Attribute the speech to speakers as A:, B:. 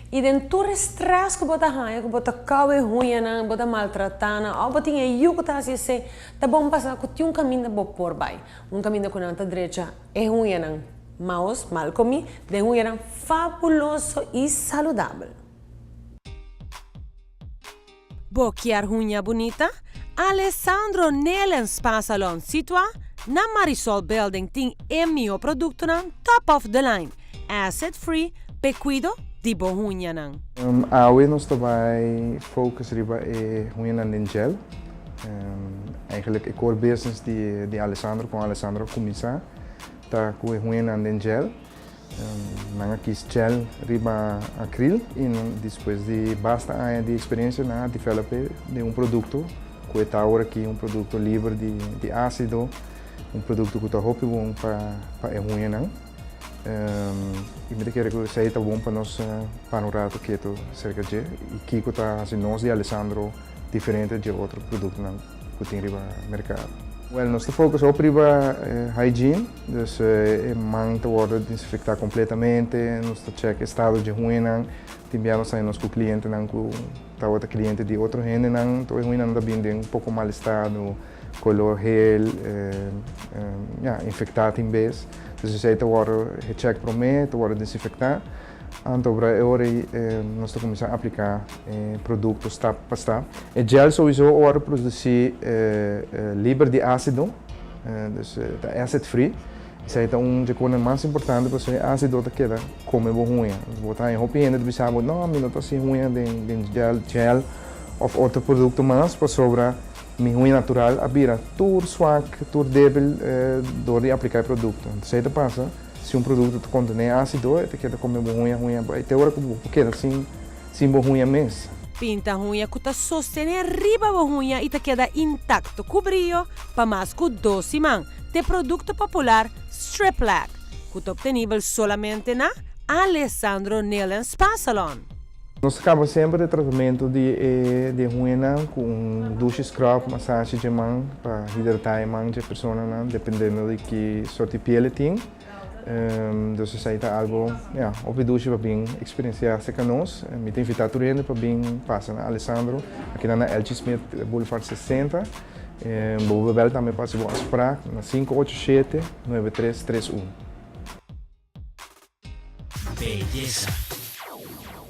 A: E dentro do stress que bota hanha, que bota caue ruim na, bota maltratana, ou bota em eu que tá assim, tá bom passar que tem caminho bom por vai, caminho com a direita é ruim na, mas mal comi, de ruim na fabuloso e saudável. Boquiarrunha bonita, Alessandro Nelen Spa Salon situa na Marisol Building tem mio produto na top of the line, acid free, pecuido di bohunha na.
B: Hoje nós também focus riba é unha in gel. Eigenlijk core business de Alessandro com Alessandro começar, tá com unha in gel. Nanga quis gel riba acryl e depois de basta de experiência na developer de produto que está agora aqui produto livre de ácido, produto que está muito bom para a unha não. E me quero que seja bom para nós panorama que é cerca de e que está assim nós de Alessandro diferente de outro produto não que tem riba mercado. Well, nós focus op riba hygiene, dus mang te worden desinfectar completamente, nós check estado de ruína, enviamos a nossos clientes não com tá outra cliente de outro rende não, então ruína não também tem pouco mal estado, color gel, infectado em vez, dus ze te worden gecheckt por mim, te worden desinfectar. Então, agora nós estamos a aplicar produtos step por step. O gel sowieso agora produzir livre de ácido, dus acid free. Isso é de coisa mais importante para você ácido que queda como boa ruim. Botar em roupa ainda de sábado não, mas não está assim ruim de gel ou outro produto mais para sobrar mi ruim natural a vira tur swak, tur débil door de aplicar produto. Isso aí passa. Se produto contém ácido, te queda como ruim, até agora porque assim ruim mesmo.
A: Pinta ruim que tá sostener riba ruim e te queda intacto, cobrido, para mais que 12 man. De produto popular Strip Lag, que tá obtenível solamente na Alessandro Nelen Spa Salon.
B: Nós acabamos sempre de tratamento de ruína com duche scrub, massagem de mão para hidratar a mão de pessoa, dependendo de que sorte de pele tem. Dus ze zei algo, op de douche para bem experienciar-se conosco. Me tem invitado para bem passar na Alessandro, aqui na Elche Smith Boulevard 60. Vou ver também para se boa spraak na 587-9331.
C: Belleza.